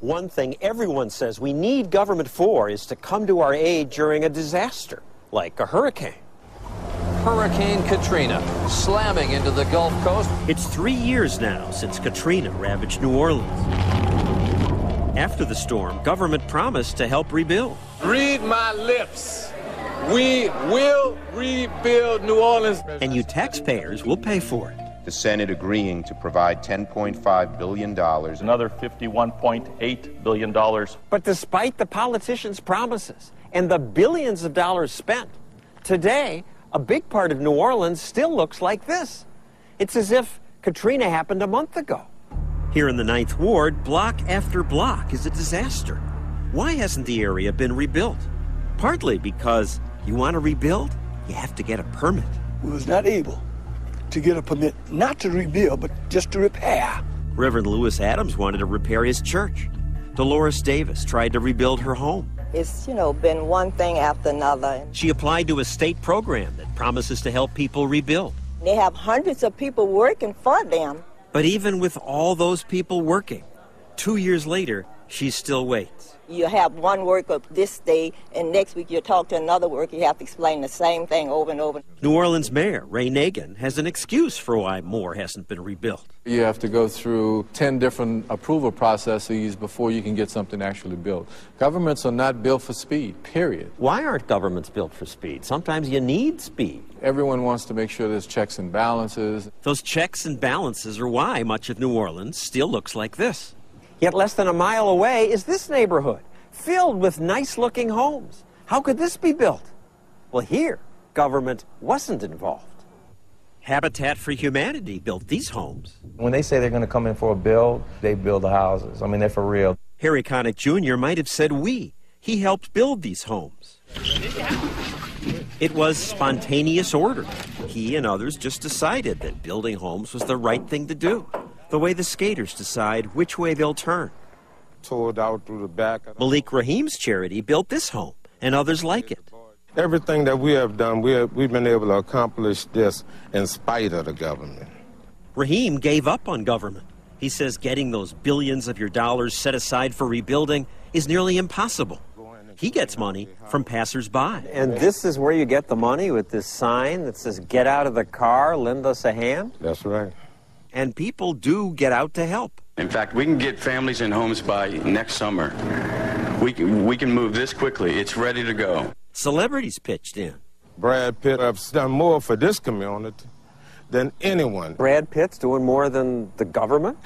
One thing everyone says we need government for is to come to our aid during a disaster, like a hurricane. Hurricane Katrina slamming into the Gulf Coast. It's 3 years now since Katrina ravaged New Orleans. After the storm, government promised to help rebuild. Read my lips. We will rebuild New Orleans. And you taxpayers will pay for it. The Senate agreeing to provide $10.5 billion. Another $51.8 billion. But despite the politicians' promises and the billions of dollars spent, today, a big part of New Orleans still looks like this. It's as if Katrina happened a month ago. Here in the 9th Ward, block after block is a disaster. Why hasn't the area been rebuilt? Partly because you want to rebuild, you have to get a permit. We was not able to get a permit not to rebuild, but just to repair. Reverend Lewis Adams wanted to repair his church. Dolores Davis tried to rebuild her home. It's, been one thing after another. She applied to a state program that promises to help people rebuild. They have hundreds of people working for them. But even with all those people working, 2 years later, she still waits. You have one worker this day, and next week you talk to another worker, you have to explain the same thing over and over. New Orleans Mayor Ray Nagin has an excuse for why more hasn't been rebuilt. You have to go through 10 different approval processes before you can get something actually built. Governments are not built for speed, period. Why aren't governments built for speed? Sometimes you need speed. Everyone wants to make sure there's checks and balances. Those checks and balances are why much of New Orleans still looks like this. Yet less than a mile away is this neighborhood, filled with nice-looking homes. How could this be built? Well, here, government wasn't involved. Habitat for Humanity built these homes. When they say they're going to come in for a build, they build the houses. I mean, they're for real. Harry Connick Jr. might have said we. He helped build these homes. It was spontaneous order. He and others just decided that building homes was the right thing to do. The way the skaters decide which way they'll turn. Toured out through the back. Malik Rahim's charity built this home, and others like it. Everything that we have done, we've been able to accomplish this in spite of the government. Rahim gave up on government. He says getting those billions of your dollars set aside for rebuilding is nearly impossible. He gets money from passers-by. And this is where you get the money, with this sign that says, "Get out of the car, lend us a hand"? That's right. And people do get out to help. In fact, we can get families in homes by next summer. We can move this quickly. It's ready to go. Celebrities pitched in. Brad Pitt has done more for this community than anyone. Brad Pitt's doing more than the government?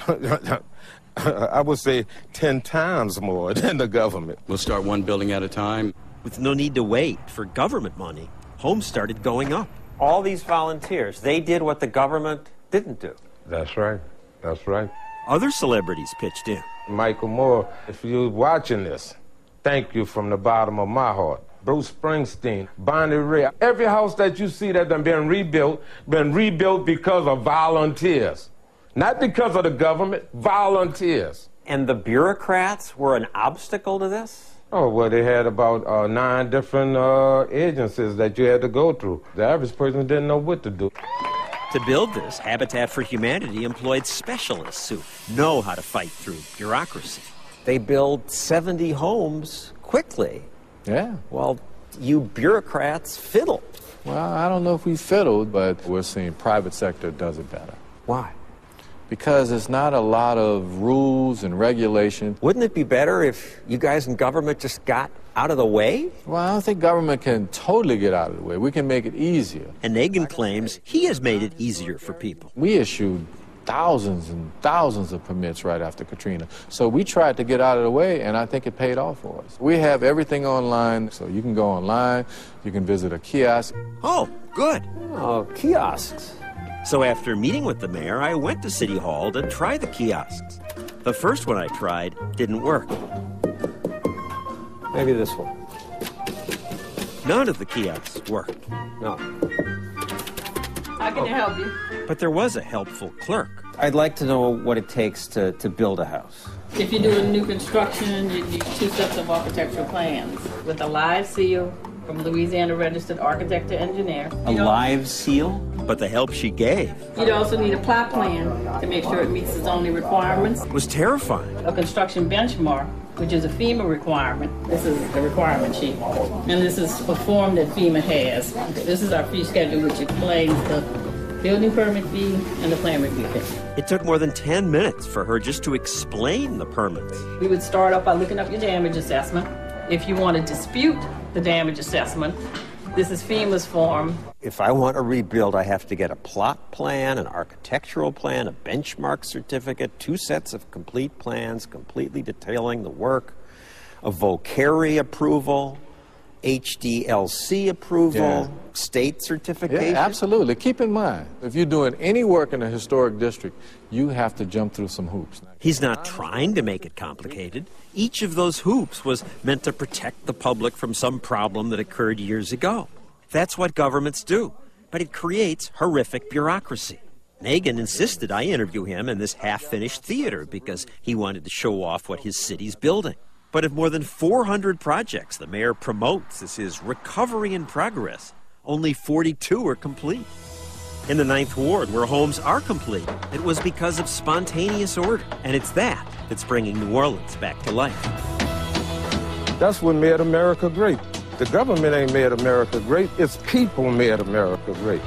I would say 10 times more than the government. We'll start one building at a time. With no need to wait for government money, homes started going up. All these volunteers, they did what the government didn't do. That's right. That's right. Other celebrities pitched in. Michael Moore, if you're watching this, thank you from the bottom of my heart. Bruce Springsteen, Bonnie Raitt. Every house that you see that's been rebuilt because of volunteers. Not because of the government, volunteers. And the bureaucrats were an obstacle to this? Oh, well, they had about 9 different agencies that you had to go through. The average person didn't know what to do. To build this, Habitat for Humanity employed specialists who know how to fight through bureaucracy. They build 70 homes quickly. Yeah. Well, you bureaucrats fiddle. Well, I don't know if we fiddled, but we're seeing private sector does it better. Why? Because there's not a lot of rules and regulations. Wouldn't it be better if you guys in government just got out of the way? Well, I don't think government can totally get out of the way. We can make it easier. And Nagin claims he has made it easier for people. We issued thousands and thousands of permits right after Katrina. So we tried to get out of the way, and I think it paid off for us. We have everything online, so you can go online, you can visit a kiosk. Oh, good. Oh, kiosks. So after meeting with the mayor, I went to City Hall to try the kiosks. The first one I tried didn't work. Maybe this one. None of the kiosks worked. No. How can I help you? But there was a helpful clerk. I'd like to know what it takes to build a house. If you're doing new construction, you need 2 sets of architectural plans with a live seal from Louisiana registered architect to engineer. A live seal? But the help she gave. You'd also need a plot plan to make sure it meets the zoning requirements. Was terrifying. A construction benchmark, which is a FEMA requirement. This is the requirement sheet. And this is a form that FEMA has. This is our fee schedule, which explains the building permit fee and the plan review fee. It took more than 10 minutes for her just to explain the permits. We would start off by looking up your damage assessment. If you want to dispute the damage assessment, this is FEMA's form. If I want to rebuild, I have to get a plot plan, an architectural plan, a benchmark certificate, 2 sets of complete plans completely detailing the work, a vocary approval, HDLC approval, state certification. Yeah, absolutely. Keep in mind, if you're doing any work in a historic district, you have to jump through some hoops. He's not trying to make it complicated. Each of those hoops was meant to protect the public from some problem that occurred years ago. That's what governments do, but it creates horrific bureaucracy. Nagin insisted I interview him in this half-finished theater because he wanted to show off what his city's building. But of more than 400 projects the mayor promotes as his recovery in progress, only 42 are complete. In the 9th Ward, where homes are complete, it was because of spontaneous order, and it's that that's bringing New Orleans back to life. That's what made America great. The government ain't made America great, it's people made America great.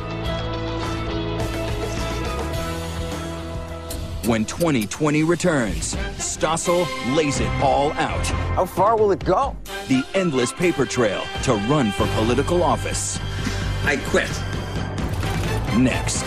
When 2020 returns, Stossel lays it all out. How far will it go? The endless paper trail to run for political office. I quit. Next.